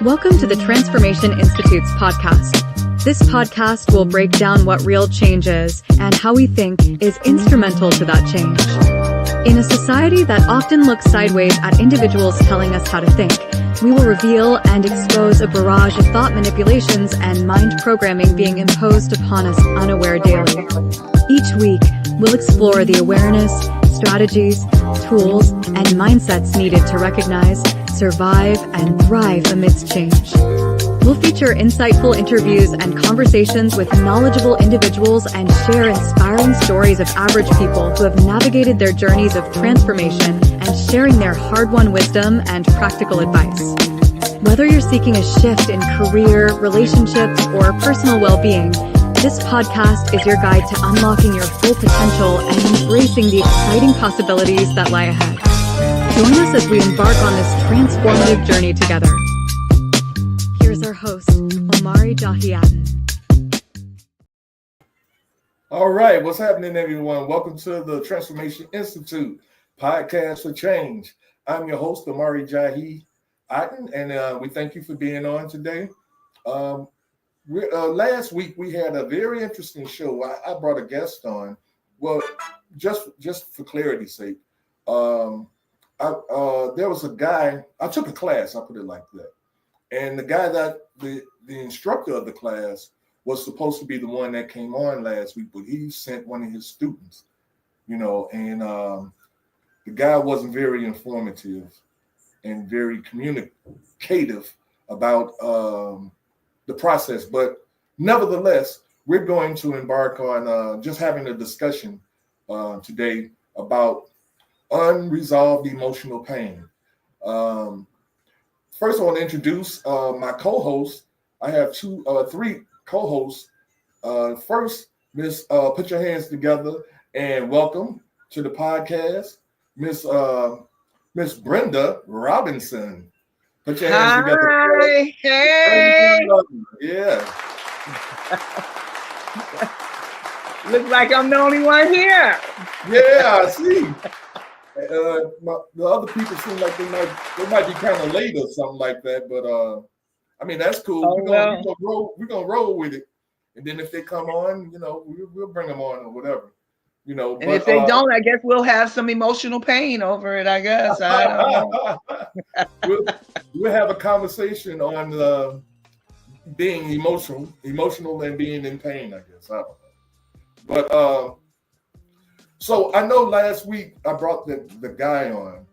Welcome to the Transformation Institute's podcast. This podcast will break down what real change is and how we think is instrumental to that change. In a society that often looks sideways at individuals telling us how to think, we will reveal and expose a barrage of thought manipulations and mind programming being imposed upon us unaware daily. Each week, we'll explore the awareness, strategies, tools, and mindsets needed to recognize, survive, and thrive amidst change. We'll feature insightful interviews and conversations with knowledgeable individuals and share inspiring stories of average people who have navigated their journeys of transformation and sharing their hard-won wisdom and practical advice. Whether you're seeking a shift in career, relationships, or personal well-being, this podcast is your guide to unlocking your full potential and embracing the exciting possibilities that lie ahead. Join us as we embark on this transformative journey together. Here's our host, Omari, Jahi. All right, what's happening, everyone? Welcome to the Transformation Institute podcast for change. I'm your host, Omari, Jahi, and we thank you for being on today. Last week we had a very interesting show. I brought a guest on. Well, just for clarity's sake, there was a guy. I took a class. I put it like that. And the guy that the instructor of the class was supposed to be the one that came on last week, but he sent one of his students, and the guy wasn't very informative and very communicative about the process. But nevertheless, we're going to embark on just having a discussion today about unresolved emotional pain. First, I want to introduce my co-hosts. I have three co-hosts. First, put your hands together and welcome to the podcast, Miss Brenda Robinson. Put your hands together. Hi, hey. Yeah. Looks like I'm the only one here. Yeah, I see. The other people seem like they might be kind of late or something like that, but I mean that's cool. Oh, We're gonna roll with it, and then if they come on, we'll bring them on or whatever, And but, if they don't, I guess we'll have some emotional pain over it. I guess I don't know. we'll have a conversation on being emotional, and being in pain. I guess I don't know, but so I know last week I brought the guy on.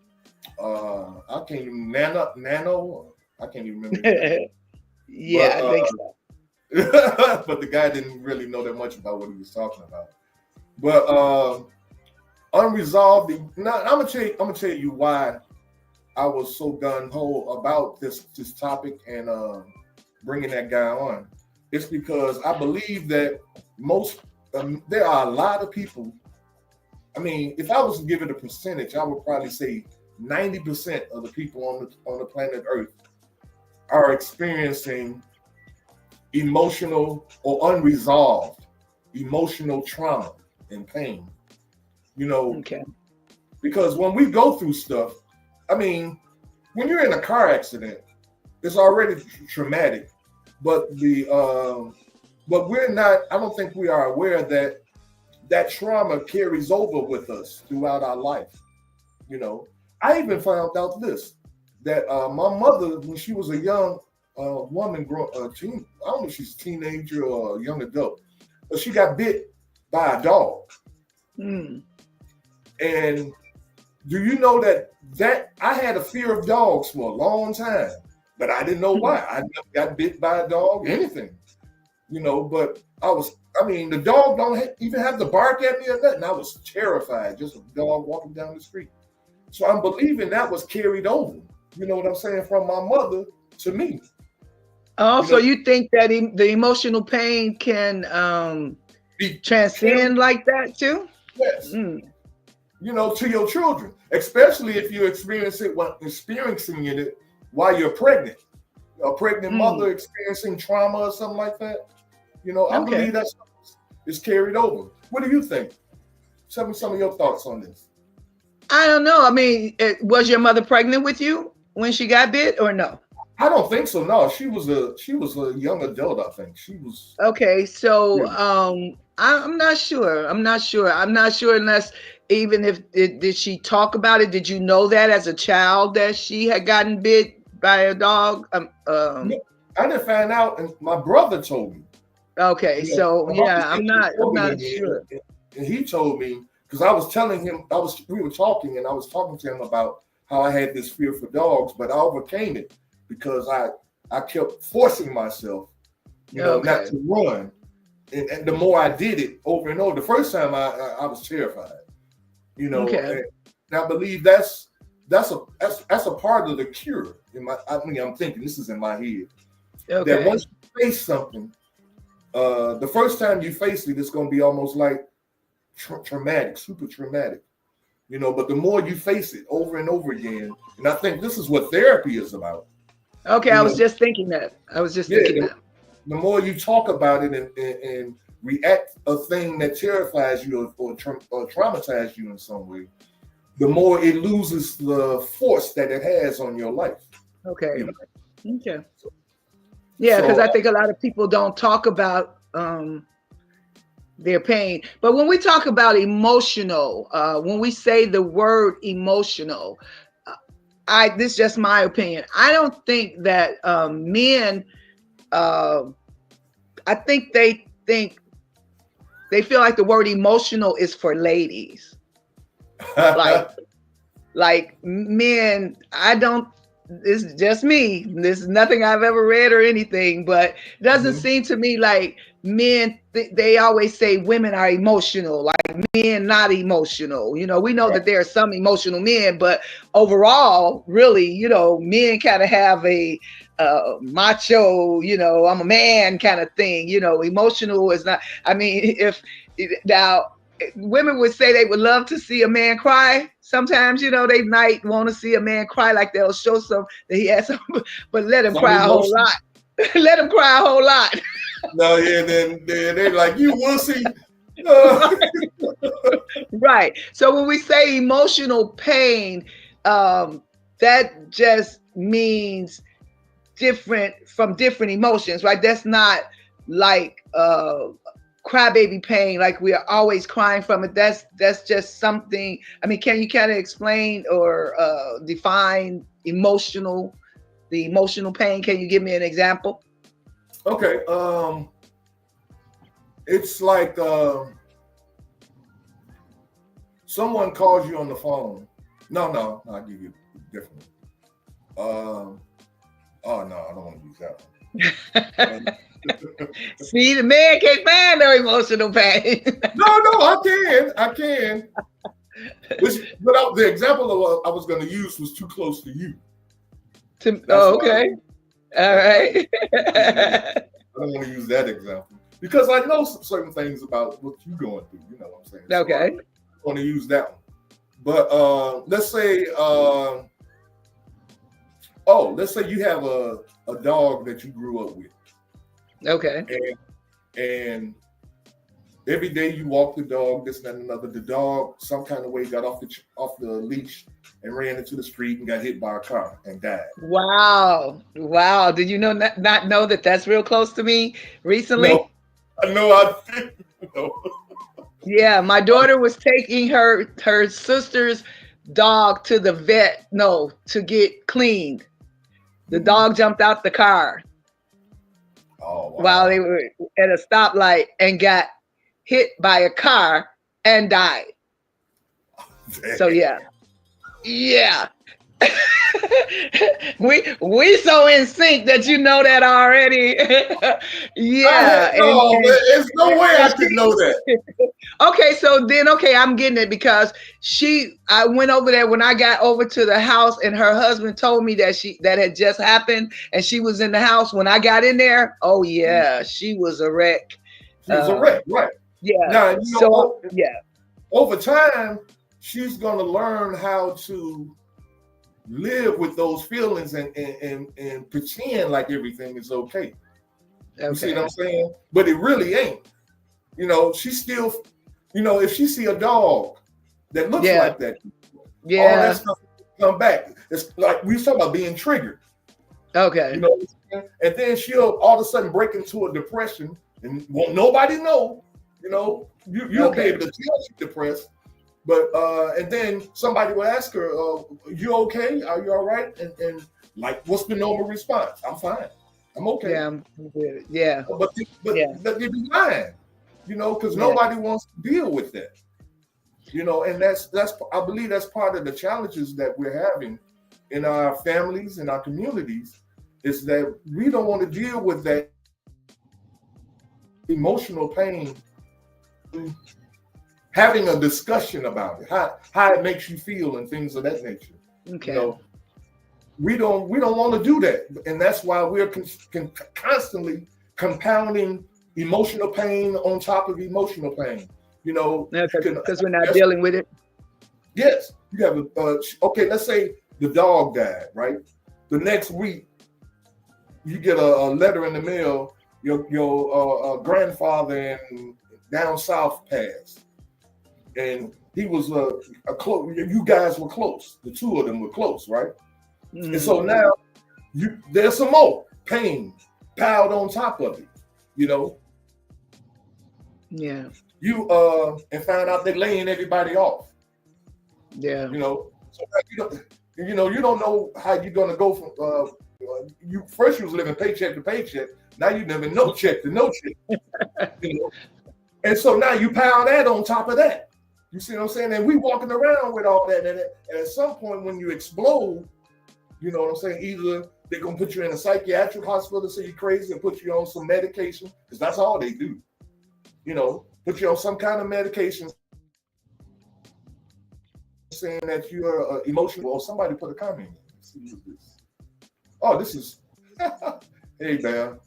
I can't even Nano. I can't even remember. Yeah, I think so. But the guy didn't really know that much about what he was talking about. But unresolved. Now I'm gonna tell you why I was so gung ho about this topic and bringing that guy on. It's because I believe that there are a lot of people. I mean, if I was to give it a percentage, I would probably say 90% of the people on the planet Earth are experiencing emotional or unresolved emotional trauma and pain. Okay. Because when we go through stuff, I mean, when you're in a car accident, it's already traumatic, but we're not. I don't think we are aware that trauma carries over with us throughout our life. I even found out that my mother, when she was a young woman, teen, I don't know if she's a teenager or a young adult, but she got bit by a dog. Mm. And do you know that I had a fear of dogs for a long time, but I didn't know why. I never got bit by a dog, anything, but the dog don't even have to bark at me or nothing. I was terrified, just a dog walking down the street. So I'm believing that was carried over, you know what I'm saying, from my mother to me. Oh, so you think that the emotional pain can transcend like that too? Yes. To your children, especially if you're experiencing it while you're pregnant. A pregnant mother experiencing trauma or something like that. I believe that is carried over. What do you think? Tell me some of your thoughts on this. I don't know. I mean, was your mother pregnant with you when she got bit or no? I don't think so. No, she was a young adult. I think she was. Okay, so Yeah. I'm not sure. I'm not sure. I'm not sure unless even if did she talk about it? Did you know that as a child that she had gotten bit by a dog? No, I didn't find out, and my brother told me. Okay, You know, so my brother yeah, said he I'm told me, not sure. and he told me because I was telling him we were talking, and I was talking to him about how I had this fear for dogs, but I overcame it because I kept forcing myself, not Okay. to run. And the more I did it over and over, the first time I was terrified, Okay. and I believe that's a part of the cure. I'm thinking this is in my head that Okay. once you face something, the first time you face it, it's going to be almost like traumatic, super traumatic, But the more you face it over and over again, and I think this is what therapy is about. Okay, I was just thinking that. I was just Yeah, thinking that. the more you talk about it and react a thing that terrifies you or traumatize you in some way, the more it loses the force that it has on your life. Okay. You know? Okay. Yeah, because So I think a lot of people don't talk about their pain. But when we talk about emotional, when we say the word emotional, this is just my opinion. I don't think that men, I think they feel like the word emotional is for ladies. like men, I don't, this is just me. This is nothing I've ever read or anything, but it doesn't seem to me like men, they always say women are emotional, like men not emotional. We know that there are some emotional men, but overall, really, men kind of have a macho, I'm a man kind of thing. Emotional is not, I mean, if now women would say they would love to see a man cry. Sometimes, they might want to see a man cry, like they'll show some that he has some, but let him cry a whole lot. Let him cry a whole lot. No, yeah, then they're like, you wussy. Right. So when we say emotional pain, that just means different emotions, right? That's not like crybaby pain, like we are always crying from it. That's just something. I mean, can you kind of explain or define the emotional pain? Can you give me an example? Okay. It's like someone calls you on the phone. No, I'll give you different. Oh no, I don't want to use that one. See, the man can't find no emotional pain. No, I can. But the example I was going to use was too close to you. Okay. All right. I don't want to use that example because I know certain things about what you're going through. You know what I'm saying? Okay. So I want to use that one. But let's say let's say you have a dog that you grew up with. Okay. And every day you walk the dog, this and another. The dog, some kind of way, got off the leash and ran into the street and got hit by a car and died. Wow! Did you not know that that's real close to me recently? No, I didn't know. Yeah, my daughter was taking her sister's dog to the vet. No, to get cleaned. The dog jumped out the car. Oh, wow. While they were at a stoplight and got hit by a car and died. Damn. So yeah. we so in sync that you know that already. Yeah. There's no way I could know that. Okay, so then I'm getting it because I went over there when I got over to the house and her husband told me that had just happened and she was in the house when I got in there. Oh yeah, she was a wreck. She was a wreck, right? Yeah. Now, over time, she's gonna learn how to live with those feelings and pretend like everything is okay. You see what I'm saying? But it really ain't. She still, if she see a dog that looks like that, all that stuff come back. It's like we was talking about being triggered. Okay. You know what I'm saying? And then she'll all of a sudden break into a depression and won't nobody know. You know, you'll be able to tell she's depressed. But and then somebody will ask her, you okay? Are you all right? And like, what's the normal response? I'm fine. I'm okay. Yeah, I'm good. Yeah. But they be lying, you know, because nobody wants to deal with that. You know, and that's I believe that's part of the challenges that we're having in our families and our communities, is that we don't want to deal with that emotional pain. Having a discussion about it, how it makes you feel and things of that nature. Okay. You know, we don't want to do that, and that's why we're constantly compounding emotional pain on top of emotional pain. You know, because we're not dealing with it. Yes, you have okay. Let's say the dog died, right? The next week, you get a letter in the mail. Your grandfather in down south passed, and he was a close. You guys were close. The two of them were close, right? Mm-hmm. And so now there's some more pain piled on top of it. You know. Yeah. You and find out they're laying everybody off. Yeah. You know. So you don't know how you're gonna go from you first you was living paycheck to paycheck. Now you living no check to no check. You know? And so now you pile that on top of that. You see what I'm saying? And we walking around with all that, and at some point when you explode, you know what I'm saying? Either they're gonna put you in a psychiatric hospital, say you're crazy, and put you on some medication, because that's all they do. You know, put you on some kind of medication, saying that you're emotional. Or somebody put a comment in. Let's see who's this. Oh, this is hey man.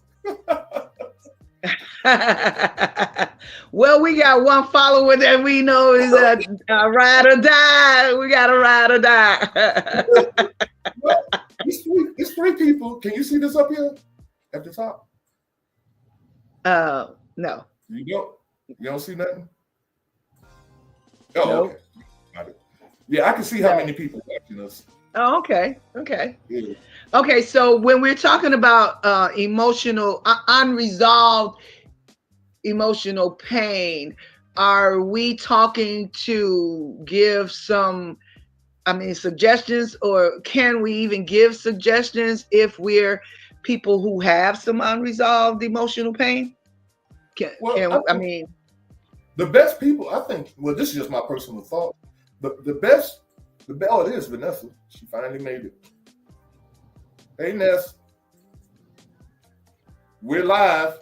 Well, we got one follower that we know is a ride or die. We got a ride or die. Well, it's three people. Can you see this up here at the top? No. You don't see nothing? Oh, nope. Okay. Got it. Yeah, I can see how many people watching us. Oh, okay. Okay. Yeah. Okay, so when we're talking about emotional, unresolved emotional pain, are we talking to give some, suggestions, or can we even give suggestions if we're people who have some unresolved emotional pain? The best people, I think, well, this is just my personal thought, but the best, oh, it is Vanessa. She finally made it. Hey, Ness. We're live.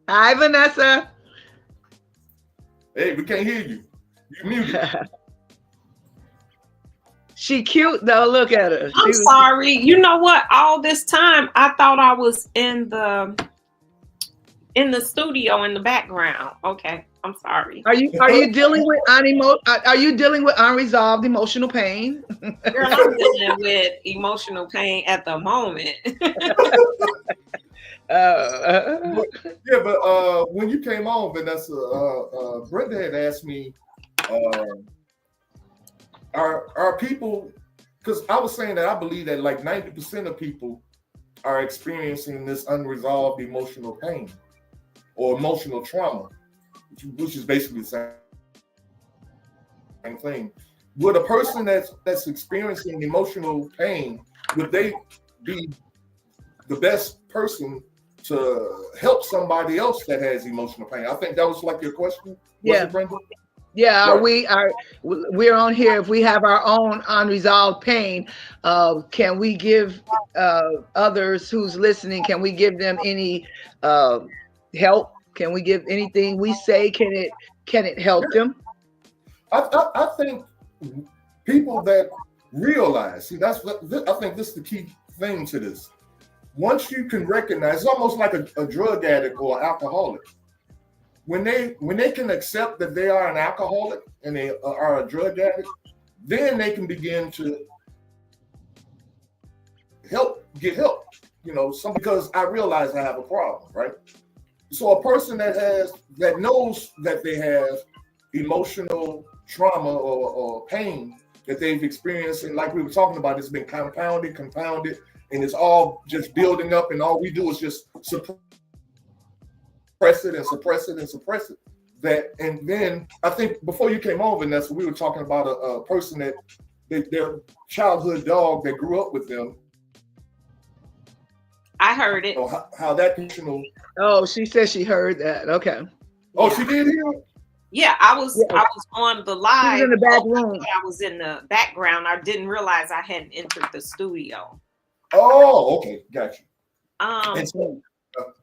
Hi, Vanessa. Hey, we can't hear you. You muted. She cute though. Look at her. I'm sorry. You know what? All this time, I thought I was in the studio in the background. Okay, I'm sorry. Are you dealing with unresolved emotional pain? Girl, I'm dealing with emotional pain at the moment. Yeah, but when you came on, Vanessa, Brenda had asked me, are people, because I was saying that I believe that like 90% of people are experiencing this unresolved emotional pain or emotional trauma, which is basically the same thing. Would a person that's experiencing emotional pain, would they be the best person to help somebody else that has emotional pain? I think that was like your question. Yeah. Was it, Brenda? Yeah, Right. we're on here. If we have our own unresolved pain, can we give others who's listening? Can we give them any help? Can we give anything we say? Can it help them? I think people that realize, see, I think this is the key thing to this. Once you can recognize, it's almost like a drug addict or alcoholic. When they can accept that they are an alcoholic and they are a drug addict, then they can begin to get help. You know, because I realize I have a problem, right? So a person that knows that they have emotional trauma or pain that they've experienced, and like we were talking about, it's been compounded, and it's all just building up, and all we do is just suppress it and suppress it and suppress it. And then I think before you came on, Vanessa, we were talking about a person that their childhood dog that grew up with them. I heard it. How that, Oh, she said she heard that. Okay. Oh, she did hear it? Yeah, I was on the live. She was in the back room. I was in the background. I didn't realize I hadn't entered the studio. Oh, okay, got you. So,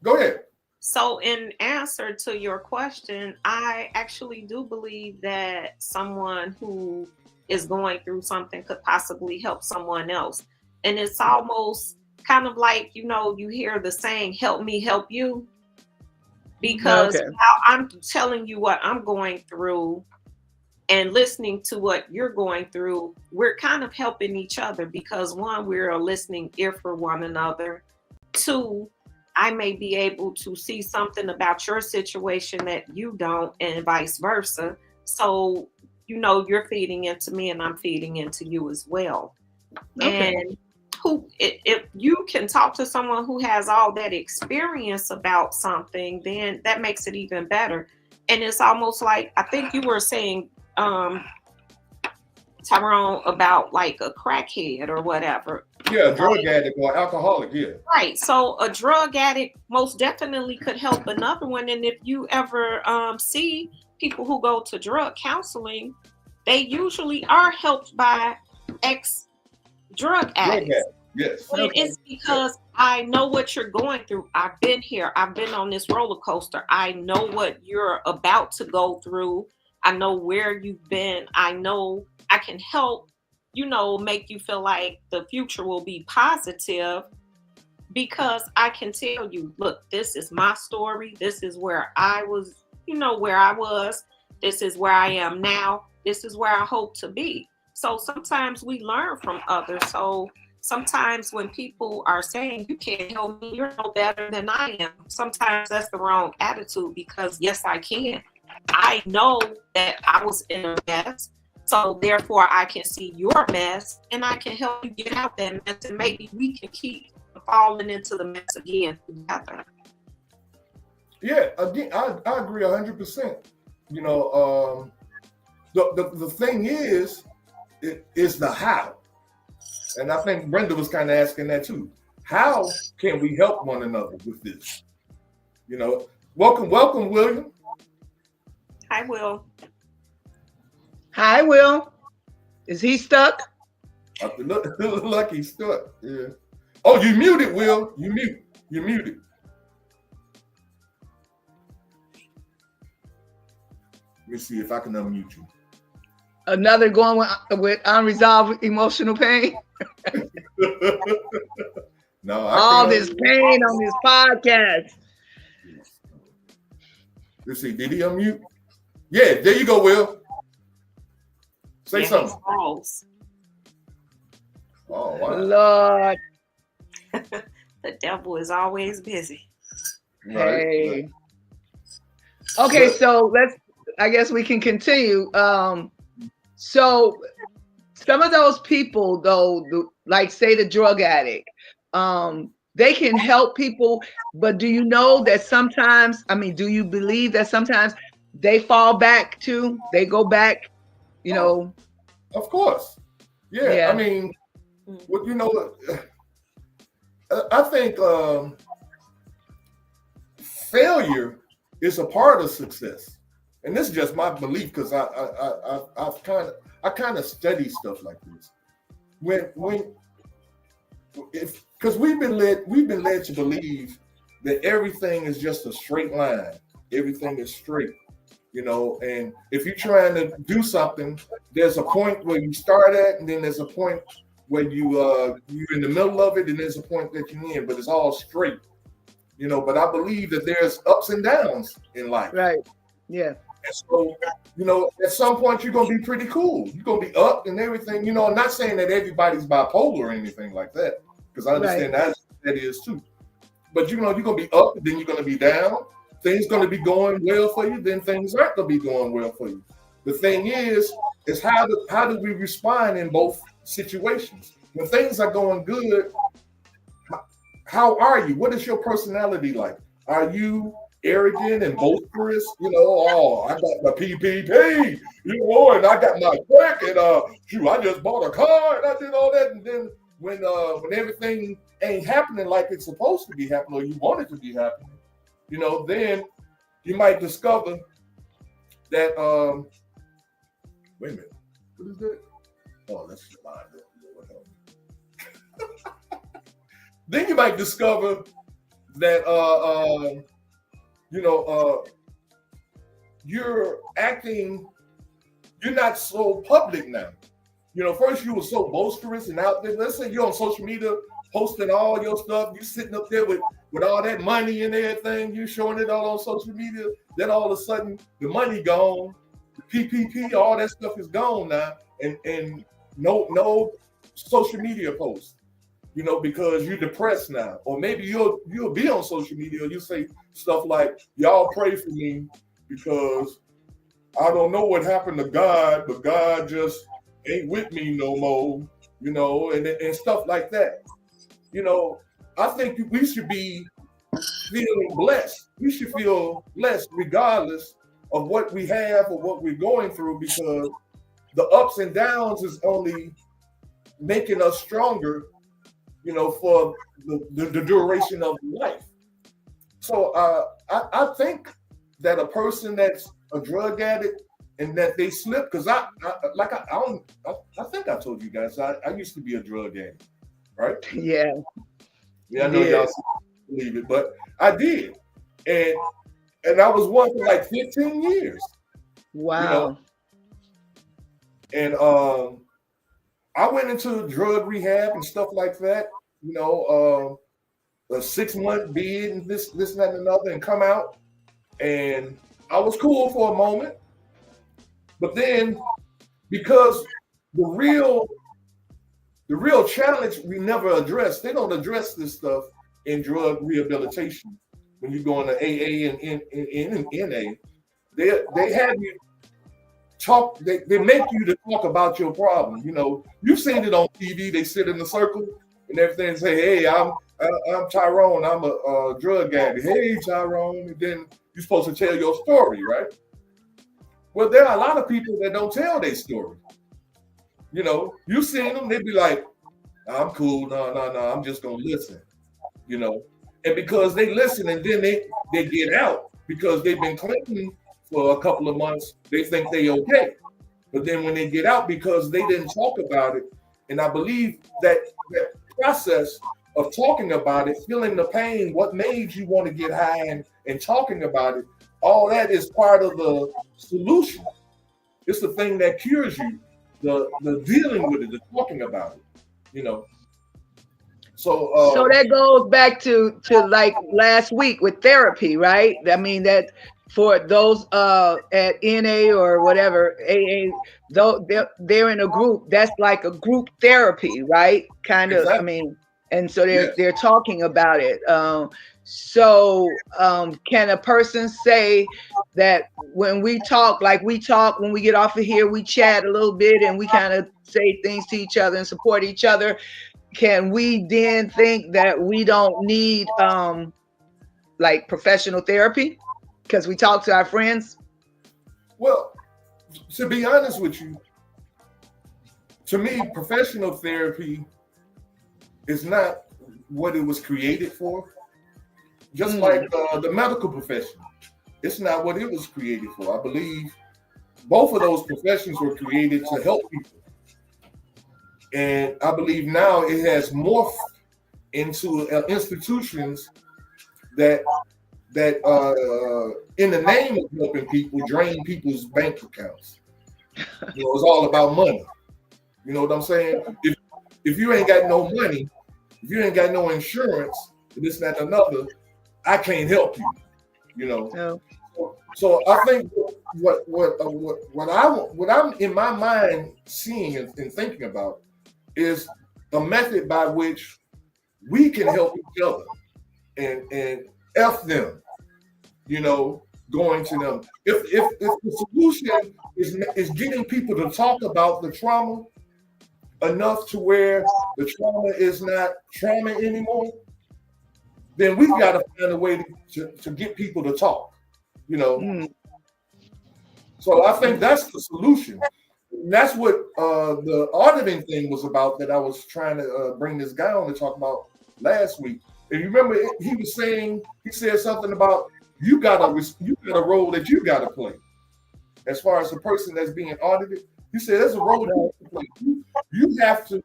go ahead. So in answer to your question, I actually do believe that someone who is going through something could possibly help someone else. And it's almost kind of like, you hear the saying, help me help you. Because I'm telling you what I'm going through and listening to what you're going through, we're kind of helping each other because one, we're a listening ear for one another. Two, I may be able to see something about your situation that you don't, and vice versa. So, you're feeding into me and I'm feeding into you as well. Okay. And if you can talk to someone who has all that experience about something, then that makes it even better. And it's almost like, I think you were saying, Tyrone, about like a crackhead or whatever. Yeah, a drug addict or alcoholic, yeah. Right. So a drug addict most definitely could help another one. And if you ever see people who go to drug counseling, they usually are helped by ex-drug addicts. Yes. And it's because I know what you're going through. I've been here. I've been on this roller coaster. I know what you're about to go through. I know where you've been. I know I can help, make you feel like the future will be positive because I can tell you, look, this is my story. This is where I was, where I was. This is where I am now. This is where I hope to be. So sometimes we learn from others. So sometimes when people are saying, you can't help me, you're no better than I am. Sometimes that's the wrong attitude because yes, I can. I know that I was in a mess. So therefore I can see your mess and I can help you get out that mess and maybe we can keep falling into the mess again together. Yeah, again, I agree 100%. The thing is the how. And I think Brenda was kind of asking that too. How can we help one another with this? Welcome, William. Hi, Will. Hi, Will. Is he stuck? Look like he's stuck. Yeah. Oh, you muted, Will. You muted. Let me see if I can unmute you. Another going with unresolved emotional pain. No, all this pain on this podcast. Let's see. Did he unmute? Yeah, there you go, Will. Say something. Oh, wow. Lord. The devil is always busy. Hey. Okay, so I guess we can continue. So some of those people, though, like say the drug addict, they can help people, but do you know that sometimes, do you believe that sometimes they fall back too? They go back, Of course. Yeah. I mean, I think failure is a part of success. And this is just my belief because I kind of study stuff like this. Because we've been led to believe that everything is just a straight line. Everything is straight, and if you're trying to do something, there's a point where you start at, and then there's a point where you're in the middle of it, and there's a point that you're in, but it's all straight, but I believe that there's ups and downs in life. Right. Yeah. And so, at some point you're going to be pretty cool. You're going to be up and everything, I'm not saying that everybody's bipolar or anything like that, because I understand that is too. But, you're going to be up, then you're going to be down. Things going to be going well for you, then things aren't going to be going well for you. The thing is how do we respond in both situations? When things are going good, how are you? What is your personality like? Are you arrogant and boisterous? You know, oh, I got my PPP, you know, and I got my check, and shoot, I just bought a car and I did all that. And then when everything ain't happening like it's supposed to be happening, or you want it to be happening, you know, then you might discover that wait a minute, what is that? Oh, that's your line. Then you might discover that you're not so public now. You know, first you were so boisterous and out there. Let's say you're on social media posting all your stuff, you sitting up there with all that money and everything, you showing it all on social media. Then all of a sudden the money gone, the PPP, all that stuff is gone now, and no social media posts. You know, because you're depressed now, or maybe you'll be on social media. You say stuff like, "Y'all pray for me because I don't know what happened to God, but God just ain't with me no more." You know, and stuff like that. You know, I think we should be feeling blessed. We should feel blessed regardless of what we have or what we're going through, because the ups and downs is only making us stronger, you know, for the duration of life. So I think that a person that's a drug addict and that they slip, because I think I told you guys I used to be a drug addict, right? Yeah. Yeah, I know y'all believe it, but I did, and I was one for like 15 years. Wow. You know? And I went into drug rehab and stuff like that, you know, a 6-month bid and this, that, and another, and come out. And I was cool for a moment. But then, because the real challenge we never address, they don't address this stuff in drug rehabilitation. When you go into AA and NA, they have you talk, they make you to talk about your problem. You know, you've seen it on TV. They sit in a circle and everything and say, "Hey, I'm Tyrone. I'm a drug addict. Hey, Tyrone." And then you're supposed to tell your story, right? Well, there are a lot of people that don't tell their story. You know, you've seen them. They be like, "I'm cool. No, I'm just gonna listen." You know, and because they listen and then they get out because they've been clean for a couple of months, they think they okay. But then when they get out, because they didn't talk about it, and I believe that process of talking about it, feeling the pain, what made you want to get high and talking about it, all that is part of the solution. It's the thing that cures you, the dealing with it, the talking about it, you know. So that goes back to like last week with therapy, right? I mean, that for those at NA or whatever, AA, though they're in a group, that's like a group therapy, right? Kind of, exactly. I mean, and so they're talking about it. So can a person say that when we talk, like we talk, when we get off of here, we chat a little bit and we kind of say things to each other and support each other? Can we then think that we don't need like professional therapy because we talk to our friends? Well, to be honest with you, to me, professional therapy is not what it was created for. Just like the medical profession, it's not what it was created for. I believe both of those professions were created to help people. And I believe now it has morphed into institutions that in the name of helping people, drain people's bank accounts. You know, it's all about money. You know what I'm saying? If you ain't got no money, if you ain't got no insurance, this, that, and another, I can't help you. You know. No. So I think what I'm in my mind seeing and thinking about is a method by which we can help each other and F them, you know, going to them. If the solution is getting people to talk about the trauma enough to where the trauma is not trauma anymore, then we've got to find a way to get people to talk, you know. So I think that's the solution. And that's what the auditing thing was about that I was trying to bring this guy on to talk about last week. And you remember he said something about you got a role that you got to play. As far as the person that's being audited, he said there's a role that you play. You have to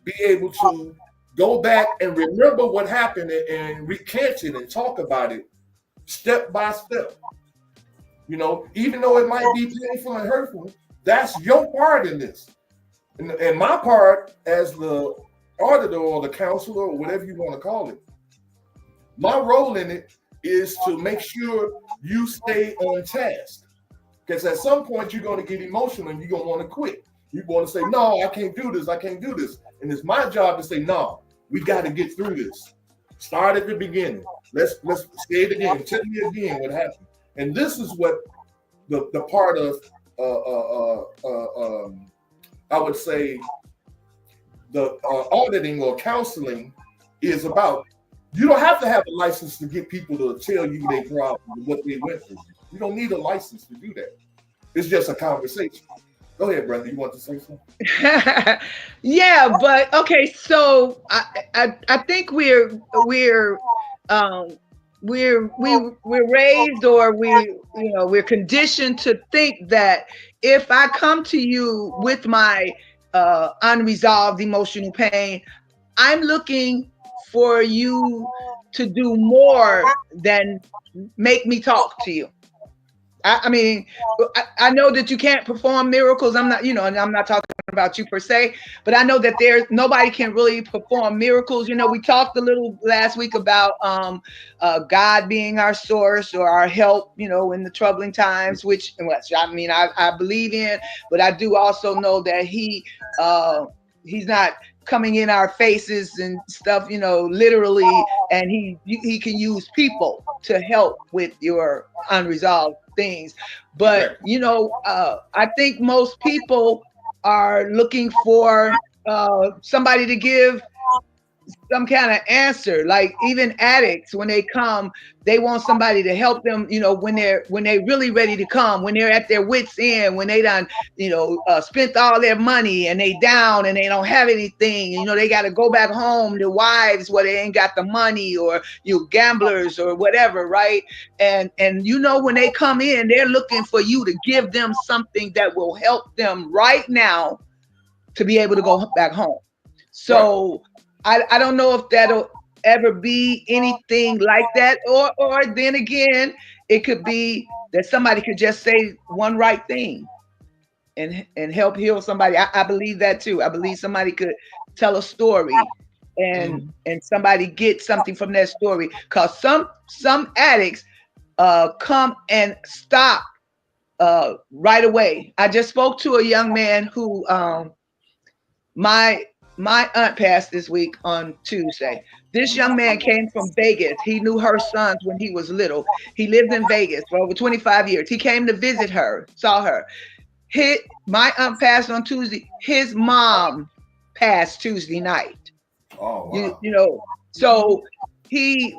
be able to go back and remember what happened and recant it and talk about it step by step. You know, even though it might be painful and hurtful, that's your part in this. And my part as the auditor or the counselor or whatever you want to call it, my role in it is to make sure you stay on task. Because at some point you're going to get emotional and you're going to want to quit. You're going to say, no, I can't do this. I can't do this. And it's my job to say, no, we got to get through this. Start at the beginning. Let's say it again. Tell me again what happened. And this is what the part of I would say the auditing or counseling is about. You don't have to have a license to get people to tell you their problem and what they went through. You don't need a license to do that. It's just a conversation. Go ahead, brother. You want to say something? Yeah, but okay. So I think we're raised, or we're conditioned to think that if I come to you with my unresolved emotional pain, I'm looking for you to do more than make me talk to you. I mean, I know that you can't perform miracles. I'm not, and I'm not talking about you per se, but I know that nobody can really perform miracles. We talked a little last week about God being our source or our help, in the troubling times, which I believe in, but I do also know that he's not coming in our faces and stuff, literally, and he can use people to help with your unresolved things. But I think most people are looking for somebody to give some kind of answer. Like even addicts, when they come, they want somebody to help them, when they're really ready to come, when they're at their wits end, when they done spent all their money and they down and they don't have anything, they got to go back home to wives where they ain't got the money, or gamblers or whatever, right? And when they come in, they're looking for you to give them something that will help them right now to be able to go back home. So I don't know if that'll ever be anything like that, or then again, it could be that somebody could just say one right thing and help heal somebody. I believe that too. I believe somebody could tell a story and somebody get something from that story. Because some addicts come and stop right away. I just spoke to a young man who my aunt passed this week on Tuesday. This young man came from Vegas. He knew her sons when he was little. He lived in Vegas for over 25 years. He came to visit her, saw her. My aunt passed on Tuesday. His mom passed Tuesday night. Oh, wow. So he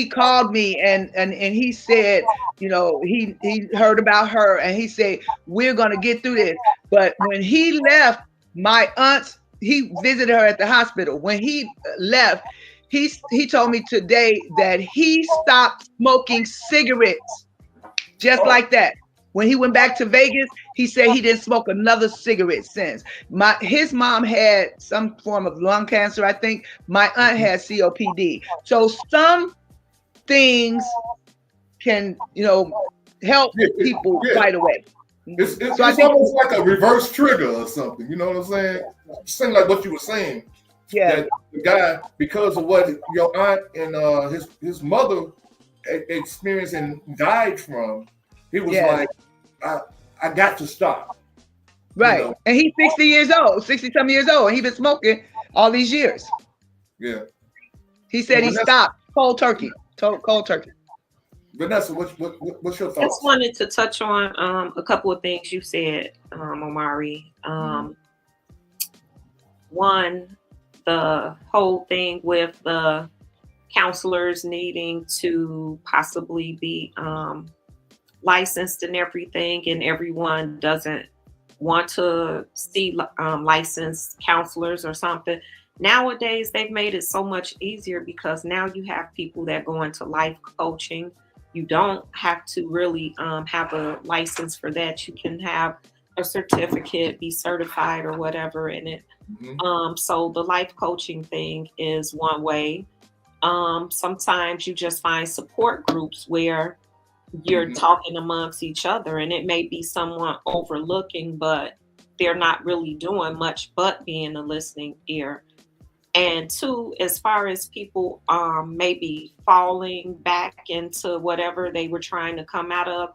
called me and he said, he heard about her and he said, we're going to get through this. But when he left, my aunt's, he visited her at the hospital. When he left, he told me today that he stopped smoking cigarettes just like that. When he went back to Vegas, he said he didn't smoke another cigarette since. His mom had some form of lung cancer, I think. My aunt had COPD. So some things can, help people right away. It's almost like a reverse trigger or something. You know what I'm saying? Something like what you were saying. Yeah. That the guy, because of what your aunt and his mother experienced and died from, he was like, I got to stop. Right. And he's 60 years old, 60-some years old, and he's been smoking all these years. Yeah. He said he stopped cold turkey. Cold turkey. Vanessa, what's your thoughts? I just wanted to touch on a couple of things you said, Omari. One, the whole thing with the counselors needing to possibly be licensed and everything, and everyone doesn't want to see licensed counselors or something. Nowadays, they've made it so much easier because now you have people that go into life coaching. You don't have to really have a license for that. You can have a certificate, be certified or whatever in it. So the life coaching thing is one way. Sometimes you just find support groups where you're talking amongst each other, and it may be someone overlooking, but they're not really doing much but being a listening ear. And two, as far as people maybe falling back into whatever they were trying to come out of,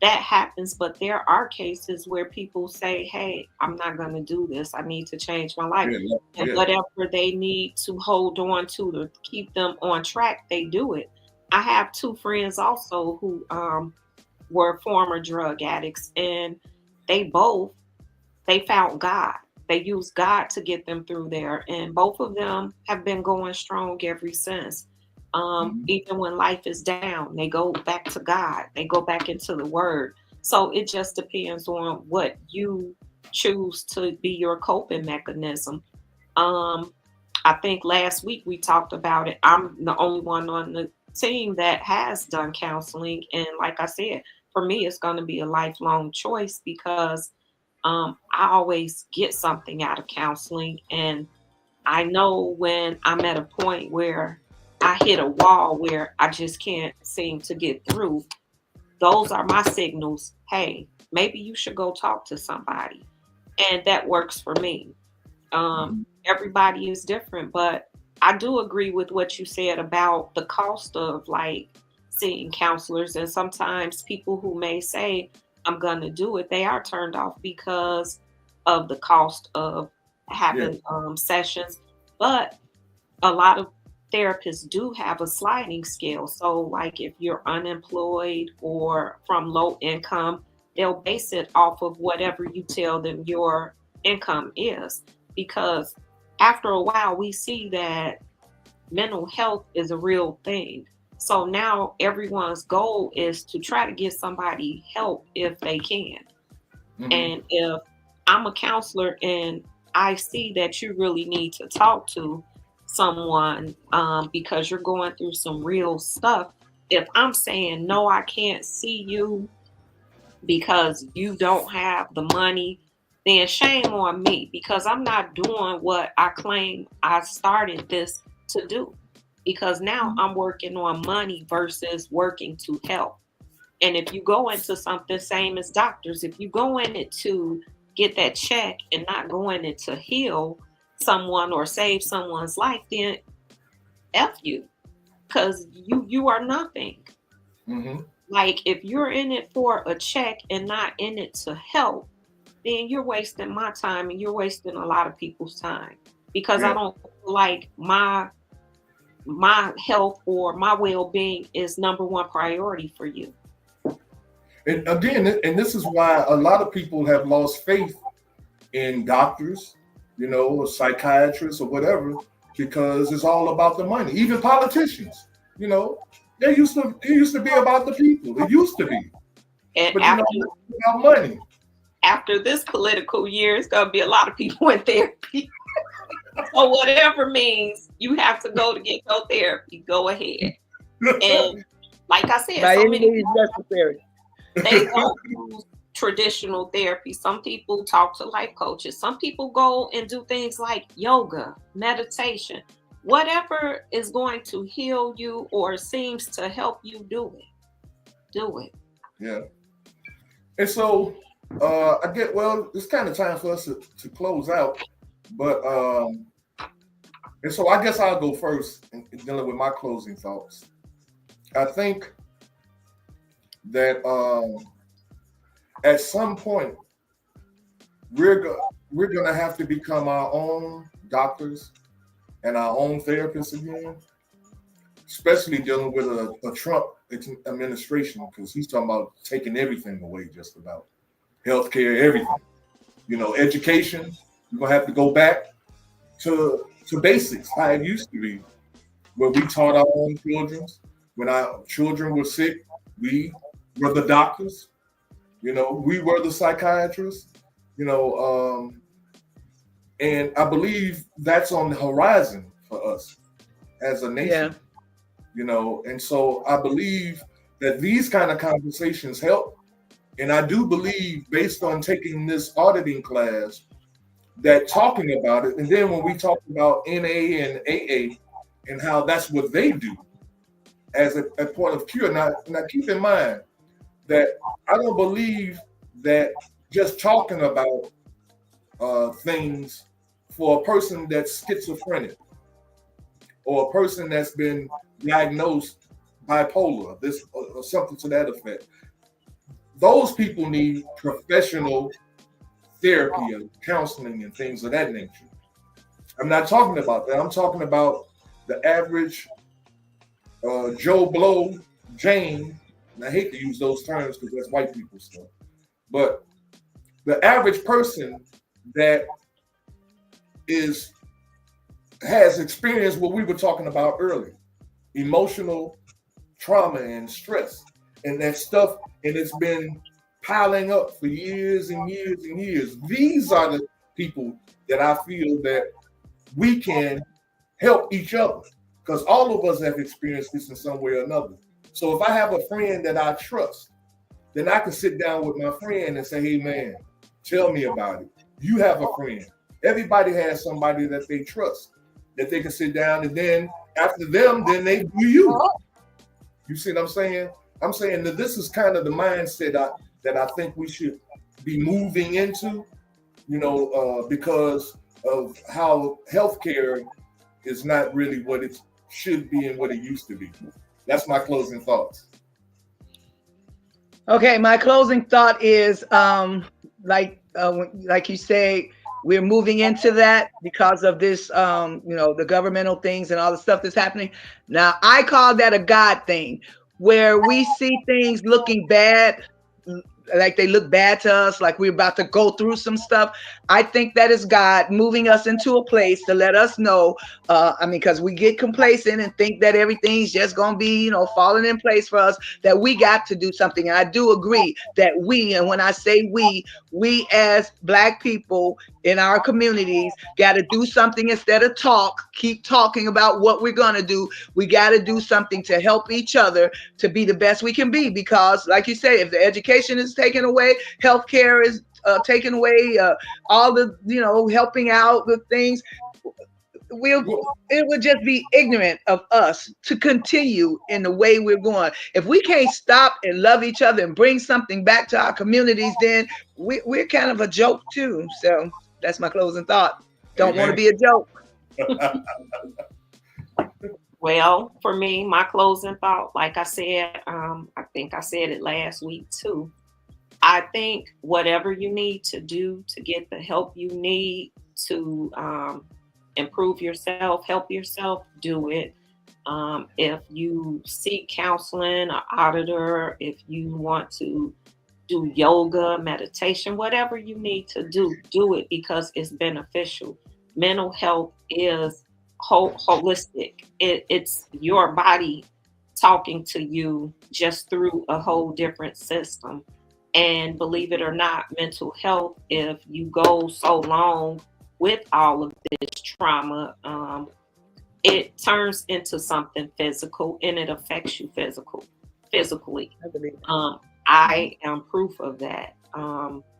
that happens. But there are cases where people say, hey, I'm not going to do this. I need to change my life. And whatever they need to hold on to keep them on track, they do it. I have two friends also who were former drug addicts, and they found God. They used God to get them through there. And both of them have been going strong ever since. Even when life is down, they go back to God. They go back into the word. So it just depends on what you choose to be your coping mechanism. I think last week we talked about it. I'm the only one on the team that has done counseling. And like I said, for me, it's going to be a lifelong choice because I always get something out of counseling. And I know when I'm at a point where I hit a wall where I just can't seem to get through, those are my signals. Hey, maybe you should go talk to somebody. And that works for me. Everybody is different, but I do agree with what you said about the cost of like seeing counselors. And sometimes people who may say, I'm going to do it, they are turned off because of the cost of having sessions. But a lot of therapists do have a sliding scale. So like if you're unemployed or from low income, they'll base it off of whatever you tell them your income is. Because after a while, we see that mental health is a real thing. So now everyone's goal is to try to get somebody help if they can. And if I'm a counselor and I see that you really need to talk to someone because you're going through some real stuff, if I'm saying, no, I can't see you because you don't have the money, then shame on me because I'm not doing what I claim I started this to do. Because now I'm working on money versus working to help. And if you go into something, same as doctors, if you go in it to get that check and not go in it to heal someone or save someone's life, then F you, because you are nothing. Like if you're in it for a check and not in it to help, then you're wasting my time and you're wasting a lot of people's time because I don't feel like my health or my well-being is number one priority for you. And again, and this is why a lot of people have lost faith in doctors, or psychiatrists or whatever, because it's all about the money. Even politicians, it used to be about the people. It used to be. And but it's about money. After this political year, it's gonna be a lot of people in therapy. So whatever means you have to go to get your therapy, go ahead. And like I said, by so any many means necessary. They don't use traditional therapy. Some people talk to life coaches. Some people go and do things like yoga, meditation, whatever is going to heal you or seems to help you do it. Yeah. And so it's kind of time for us to close out. But and so I guess I'll go first in dealing with my closing thoughts. I think that at some point we're going to have to become our own doctors and our own therapists again, especially dealing with a Trump administration, because he's talking about taking everything away, just about healthcare, everything. Education. We're going to have to go back to basics, how it used to be. where we taught our own children. When our children were sick, we were the doctors. We were the psychiatrists. And I believe that's on the horizon for us as a nation. And so I believe that these kind of conversations help. And I do believe, based on taking this auditing class, that talking about it, and then when we talk about NA and AA and how that's what they do as a point of cure. Now keep in mind that I don't believe that just talking about things for a person that's schizophrenic or a person that's been diagnosed bipolar, this or something to that effect. Those people need professional therapy and counseling and things of that nature. I'm not talking about that. I'm talking about the average Joe Blow, Jane, and I hate to use those terms because that's white people stuff, but the average person that has experienced what we were talking about earlier, emotional trauma and stress and that stuff, and it's been piling up for years and years and years. These are the people that I feel that we can help each other, because all of us have experienced this in some way or another. So if I have a friend that I trust, then I can sit down with my friend and say, hey man, tell me about it. You have a friend. Everybody has somebody that they trust, that they can sit down, and then after them, then they do you. You see what I'm saying? I'm saying that this is kind of the mindset that I think we should be moving into, because of how healthcare is not really what it should be and what it used to be. That's my closing thoughts. Okay, my closing thought is, like you say, we're moving into that because of this, the governmental things and all the stuff that's happening. Now, I call that a God thing, where we see things looking bad, like they look bad to us, like we're about to go through some stuff. I think that is God moving us into a place to let us know, because we get complacent and think that everything's just going to be, falling in place for us, that we got to do something. And I do agree that and when I say we as Black people in our communities got to do something instead of keep talking about what we're going to do. We got to do something to help each other to be the best we can be, because like you say, if the education is taken away, healthcare is taken away, all the, helping out with things, it would just be ignorant of us to continue in the way we're going. If we can't stop and love each other and bring something back to our communities, then we're kind of a joke too. So that's my closing thought. Don't want to be a joke. Well, for me, my closing thought, like I said, I think I said it last week too. I think whatever you need to do to get the help you need to improve yourself, help yourself, do it. If you seek counseling, an auditor, if you want to do yoga, meditation, whatever you need to do it, because it's beneficial. Mental health is holistic. It's your body talking to you just through a whole different system. And believe it or not, mental health, if you go so long with all of this trauma, it turns into something physical, and it affects you physically. I am proof of that.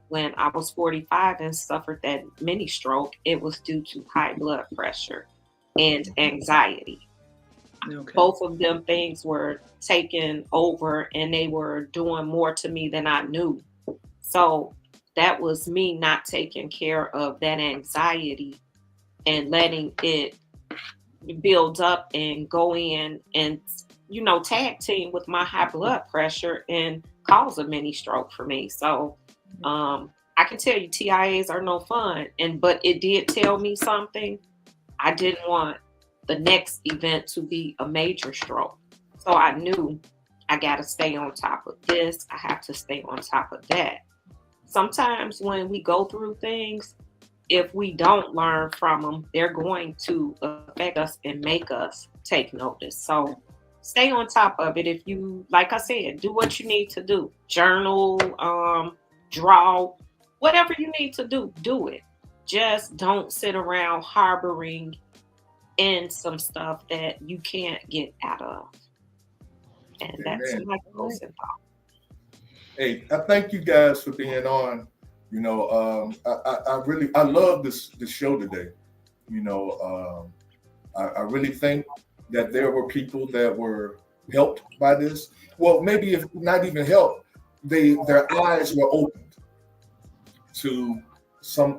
When I was 45 and suffered that mini stroke, it was due to high blood pressure and anxiety. Okay. Both of them things were taken over, and they were doing more to me than I knew. So that was me not taking care of that anxiety and letting it build up and go in and, tag team with my high blood pressure and cause a mini stroke for me. So I can tell you TIAs are no fun. But it did tell me something. I didn't want the next event to be a major stroke. So I knew I got to stay on top of this. I have to stay on top of that. Sometimes when we go through things, if we don't learn from them, they're going to affect us and make us take notice. So stay on top of it. If you, like I said, do what you need to do. Journal, draw, whatever you need to do, do it. Just don't sit around harboring in some stuff that you can't get out of. And that's my closing thought. Hey, I thank you guys for being on. You know, I love this show today. You know, I really think that there were people that were helped by this. Well, maybe if not even helped, their eyes were opened to some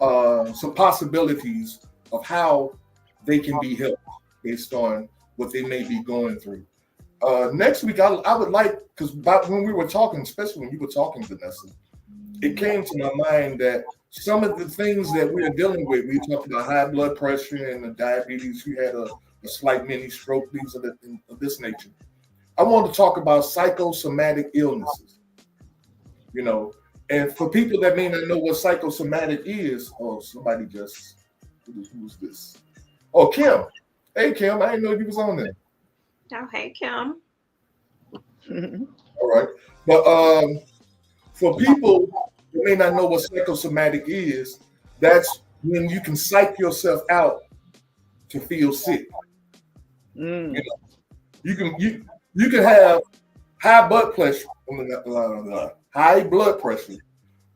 possibilities of how they can be helped based on what they may be going through. Next week, I would like, because when we were talking, especially when you were talking, Vanessa, it came to my mind that some of the things that we are dealing with, we talked about high blood pressure and the diabetes, we had a slight mini stroke, things of this nature. I want to talk about psychosomatic illnesses, you know, and for people that may not know what psychosomatic is, somebody just, who's this? Oh, Kim. Hey, Kim, I didn't know you was on there. Oh, hey, Kim. All right. But for people who may not know what psychosomatic is, that's when you can psych yourself out to feel sick. You know, you can have high blood pressure,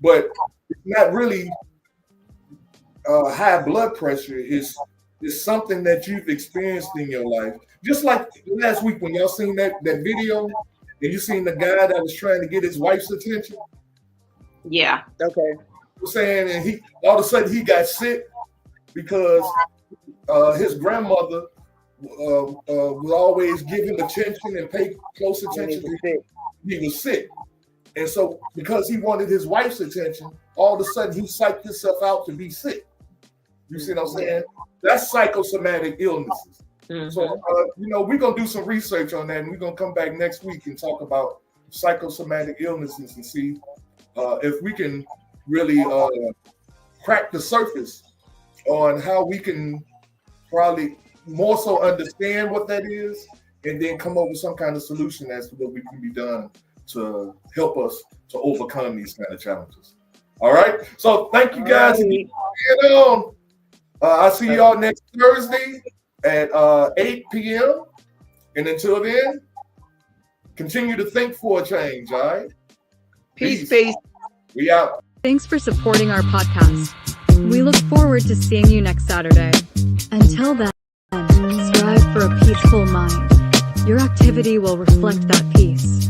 but it's not really high blood pressure. Is something that you've experienced in your life. Just like last week when y'all seen that video, and you seen the guy that was trying to get his wife's attention. Yeah. Okay. Saying, and he all of a sudden he got sick because his grandmother would always give him attention and pay close attention. He was sick, and so because he wanted his wife's attention, all of a sudden he psyched himself out to be sick. You see what I'm saying? That's psychosomatic illnesses. Mm-hmm. So, you know, we're going to do some research on that, and we're going to come back next week and talk about psychosomatic illnesses and see if we can really crack the surface on how we can probably more so understand what that is, and then come up with some kind of solution as to what we can be done to help us to overcome these kind of challenges. All right. So thank you guys for being on. I'll see y'all next Thursday at 8 p.m. And until then, continue to think for a change, all right? Peace. We out. Thanks for supporting our podcast. We look forward to seeing you next Saturday. Until then, strive for a peaceful mind. Your activity will reflect that peace,